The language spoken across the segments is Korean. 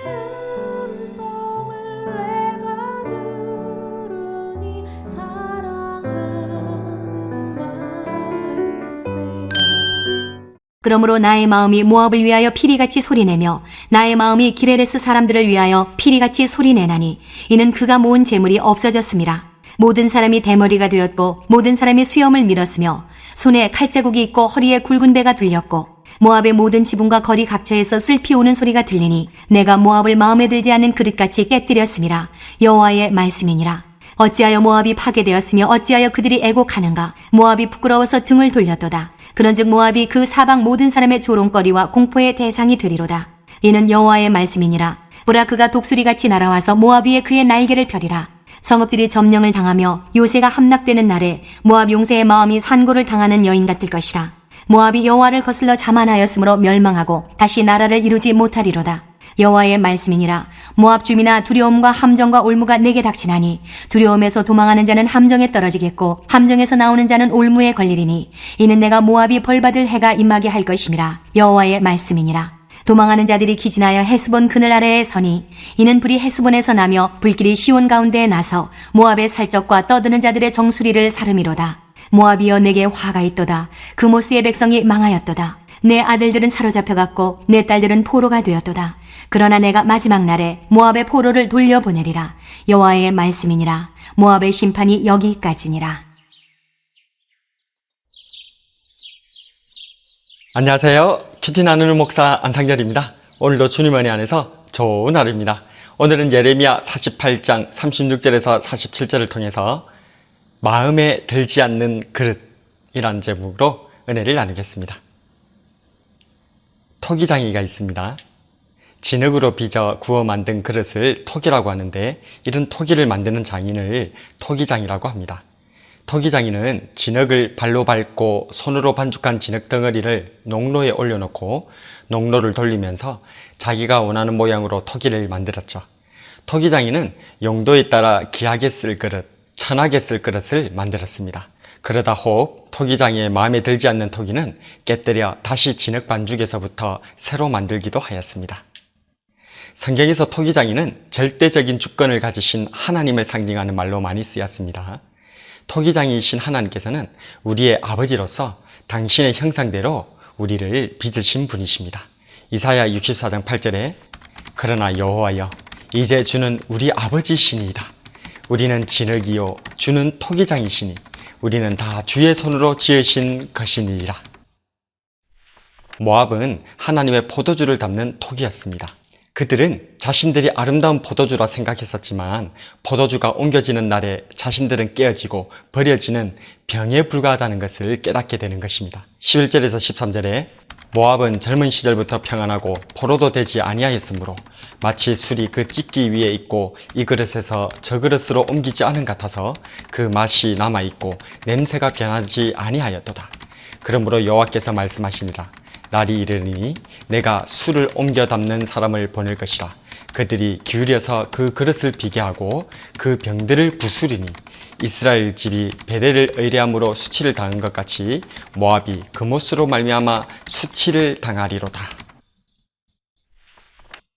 음성을 내가 들으니 사랑하는 말일세. 그러므로 나의 마음이 모압을 위하여 피리같이 소리내며 나의 마음이 기레레스 사람들을 위하여 피리같이 소리내나니 이는 그가 모은 재물이 없어졌습니다. 모든 사람이 대머리가 되었고 모든 사람이 수염을 밀었으며 손에 칼자국이 있고 허리에 굵은 배가 들렸고 모압의 모든 지붕과 거리 각처에서 슬피 우는 소리가 들리니 내가 모압을 마음에 들지 않는 그릇같이 깨뜨렸습니다. 여호와의 말씀이니라. 어찌하여 모압이 파괴되었으며 어찌하여 그들이 애곡하는가. 모압이 부끄러워서 등을 돌렸도다. 그런즉 모압이 그 사방 모든 사람의 조롱거리와 공포의 대상이 되리로다. 이는 여호와의 말씀이니라. 보라, 그가 독수리같이 날아와서 모압 위에 그의 날개를 펴리라. 성읍들이 점령을 당하며 요새가 함락되는 날에 모압 용세의 마음이 산고를 당하는 여인 같을 것이라. 모압이 여호와를 거슬러 자만하였으므로 멸망하고 다시 나라를 이루지 못하리로다. 여호와의 말씀이니라. 모압 주민아, 두려움과 함정과 올무가 내게 닥치나니 두려움에서 도망하는 자는 함정에 떨어지겠고 함정에서 나오는 자는 올무에 걸리리니 이는 내가 모압이 벌받을 해가 임하게 할 것임이라. 여호와의 말씀이니라. 도망하는 자들이 기진하여 헤스본 그늘 아래에 서니 이는 불이 헤스본에서 나며 불길이 시온 가운데에 나서 모압의 살적과 떠드는 자들의 정수리를 사름이로다. 모압이여, 내게 화가 있도다. 그모스의 백성이 망하였도다. 내 아들들은 사로잡혀갔고 내 딸들은 포로가 되었도다. 그러나 내가 마지막 날에 모압의 포로를 돌려보내리라. 여호와의 말씀이니라. 모압의 심판이 여기까지니라. 안녕하세요. 큐티 나누는 목사 안상결입니다. 오늘도 주님 은혜 안에서 좋은 하루입니다. 오늘은 예레미야 48장 36절에서 47절을 통해서 마음에 들지 않는 그릇이라는 제목으로 은혜를 나누겠습니다. 토기장이가 있습니다. 진흙으로 빚어 구워 만든 그릇을 토기라고 하는데 이런 토기를 만드는 장인을 토기장이라고 합니다. 토기장인은 진흙을 발로 밟고 손으로 반죽한 진흙 덩어리를 농로에 올려놓고 농로를 돌리면서 자기가 원하는 모양으로 토기를 만들었죠. 토기장인은 용도에 따라 귀하게 쓸 그릇, 천하게 쓸 그릇을 만들었습니다. 그러다 혹 토기장이의 마음에 들지 않는 토기는 깨뜨려 다시 진흙 반죽에서부터 새로 만들기도 하였습니다. 성경에서 토기장이는 절대적인 주권을 가지신 하나님을 상징하는 말로 많이 쓰였습니다. 토기장이신 하나님께서는 우리의 아버지로서 당신의 형상대로 우리를 빚으신 분이십니다. 이사야 64장 8절에 그러나 여호와여, 이제 주는 우리 아버지시니이다. 우리는 진흙이요 주는 토기장이시니 우리는 다 주의 손으로 지으신 것이니이다. 모압은 하나님의 포도주를 담는 토기였습니다. 그들은 자신들이 아름다운 포도주라 생각했었지만 포도주가 옮겨지는 날에 자신들은 깨어지고 버려지는 병에 불과하다는 것을 깨닫게 되는 것입니다. 11절에서 13절에 모압은 젊은 시절부터 평안하고 포로도 되지 아니하였으므로 마치 술이 그 찢기 위에 있고 이 그릇에서 저 그릇으로 옮기지 않은 같아서 그 맛이 남아있고 냄새가 변하지 아니하였도다. 그러므로 여호와께서 말씀하시니라. 날이 이르니 내가 술을 옮겨 담는 사람을 보낼 것이라. 그들이 기울여서 그 그릇을 비게 하고 그 병들을 부수리니 이스라엘 집이 베델을 의뢰함으로 수치를 당한 것 같이 모압이 그못으로 말미암아 수치를 당하리로다.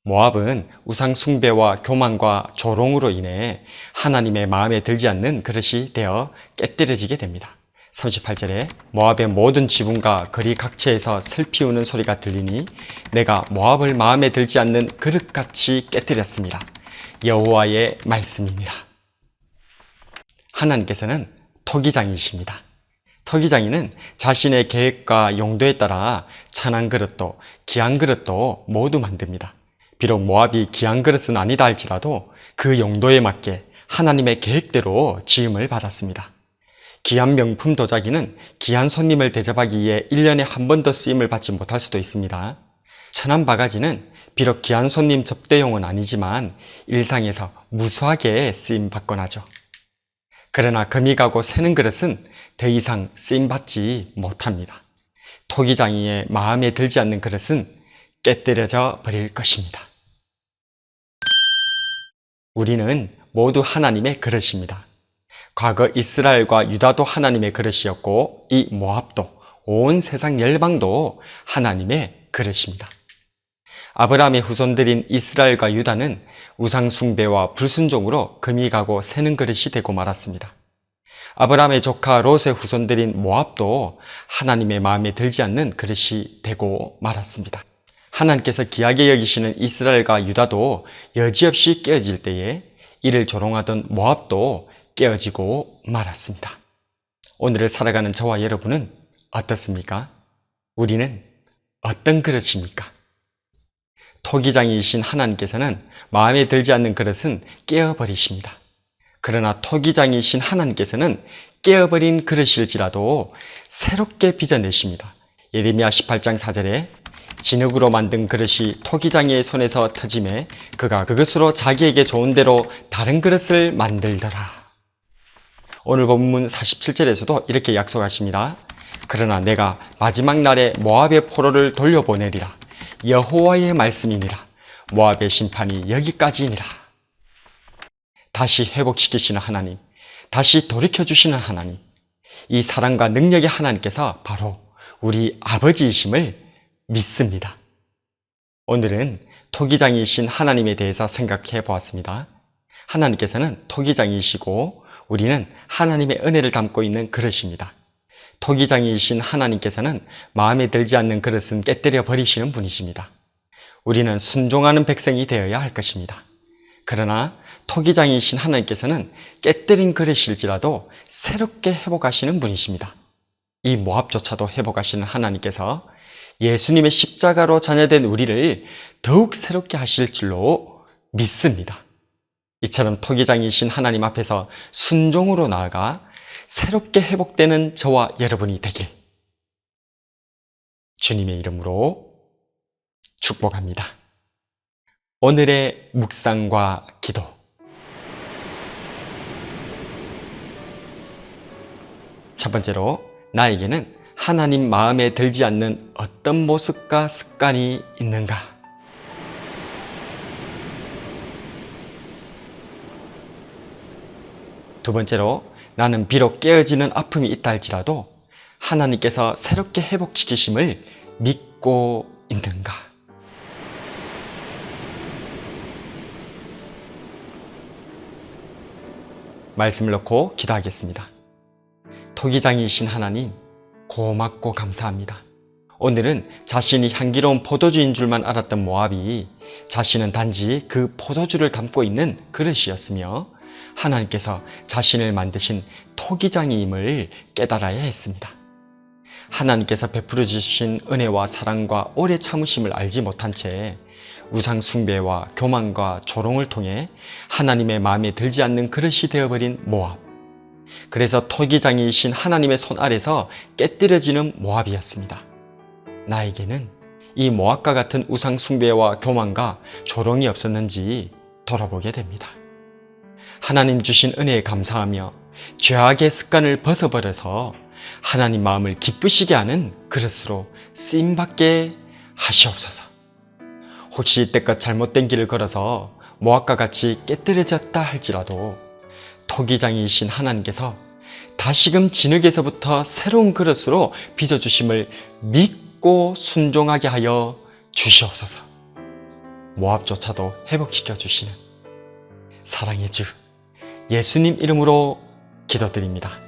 모압은 우상 숭배와 교만과 조롱으로 인해 하나님의 마음에 들지 않는 그릇이 되어 깨뜨려지게 됩니다. 38절에 모압의 모든 지붕과 거리 각처에서 슬피 우는 소리가 들리니 내가 모압을 마음에 들지 않는 그릇같이 깨뜨렸습니다. 여호와의 말씀이니라. 하나님께서는 토기장이십니다. 토기장이는 자신의 계획과 용도에 따라 천한 그릇도 귀한 그릇도 모두 만듭니다. 비록 모압이 귀한 그릇은 아니다 할지라도 그 용도에 맞게 하나님의 계획대로 지음을 받았습니다. 귀한 명품 도자기는 귀한 손님을 대접하기 위해 1년에 한 번 더 쓰임을 받지 못할 수도 있습니다. 천한 바가지는 비록 귀한 손님 접대용은 아니지만 일상에서 무수하게 쓰임 받곤 하죠. 그러나 금이 가고 새는 그릇은 더 이상 쓰임 받지 못합니다. 토기장이의 마음에 들지 않는 그릇은 깨뜨려져 버릴 것입니다. 우리는 모두 하나님의 그릇입니다. 과거 이스라엘과 유다도 하나님의 그릇이었고 이 모압도 온 세상 열방도 하나님의 그릇입니다. 아브라함의 후손들인 이스라엘과 유다는 우상 숭배와 불순종으로 금이 가고 새는 그릇이 되고 말았습니다. 아브라함의 조카 롯의 후손들인 모압도 하나님의 마음에 들지 않는 그릇이 되고 말았습니다. 하나님께서 귀하게 여기시는 이스라엘과 유다도 여지없이 깨어질 때에 이를 조롱하던 모압도 깨어지고 말았습니다. 오늘을 살아가는 저와 여러분은 어떻습니까? 우리는 어떤 그릇입니까? 토기장이신 하나님께서는 마음에 들지 않는 그릇은 깨어버리십니다. 그러나 토기장이신 하나님께서는 깨어버린 그릇일지라도 새롭게 빚어내십니다. 예레미야 18장 4절에 진흙으로 만든 그릇이 토기장이의 손에서 터짐에 그가 그것으로 자기에게 좋은 대로 다른 그릇을 만들더라. 오늘 본문 47절에서도 이렇게 약속하십니다. 그러나 내가 마지막 날에 모압의 포로를 돌려보내리라. 여호와의 말씀이니라. 모압의 심판이 여기까지니라. 다시 회복시키시는 하나님, 다시 돌이켜주시는 하나님, 이 사랑과 능력의 하나님께서 바로 우리 아버지이심을 믿습니다. 오늘은 토기장이신 하나님에 대해서 생각해 보았습니다. 하나님께서는 토기장이시고 우리는 하나님의 은혜를 담고 있는 그릇입니다. 토기장이신 하나님께서는 마음에 들지 않는 그릇은 깨뜨려 버리시는 분이십니다. 우리는 순종하는 백성이 되어야 할 것입니다. 그러나 토기장이신 하나님께서는 깨뜨린 그릇일지라도 새롭게 회복하시는 분이십니다. 이 모압조차도 회복하시는 하나님께서 예수님의 십자가로 자녀된 우리를 더욱 새롭게 하실 줄로 믿습니다. 이처럼 토기장이신 하나님 앞에서 순종으로 나아가 새롭게 회복되는 저와 여러분이 되길 주님의 이름으로 축복합니다. 오늘의 묵상과 기도. 첫 번째로, 나에게는 하나님 마음에 들지 않는 어떤 모습과 습관이 있는가? 두 번째로, 나는 비록 깨어지는 아픔이 있다 할지라도 하나님께서 새롭게 회복시키심을 믿고 있는가? 말씀을 놓고 기도하겠습니다. 토기장이신 하나님, 고맙고 감사합니다. 오늘은 자신이 향기로운 포도주인 줄만 알았던 모압이 자신은 단지 그 포도주를 담고 있는 그릇이었으며 하나님께서 자신을 만드신 토기장이임을 깨달아야 했습니다. 하나님께서 베풀어 주신 은혜와 사랑과 오래 참으심을 알지 못한 채 우상 숭배와 교만과 조롱을 통해 하나님의 마음에 들지 않는 그릇이 되어버린 모압. 그래서 토기장이신 하나님의 손 아래서 깨뜨려지는 모압이었습니다. 나에게는 이 모압과 같은 우상 숭배와 교만과 조롱이 없었는지 돌아보게 됩니다. 하나님 주신 은혜에 감사하며 죄악의 습관을 벗어버려서 하나님 마음을 기쁘시게 하는 그릇으로 쓰임받게 하시옵소서. 혹시 이때껏 잘못된 길을 걸어서 모압과 같이 깨뜨려졌다 할지라도 토기장이신 하나님께서 다시금 진흙에서부터 새로운 그릇으로 빚어주심을 믿고 순종하게 하여 주시옵소서. 모압조차도 회복시켜 주시는 사랑의 주 예수님 이름으로 기도드립니다.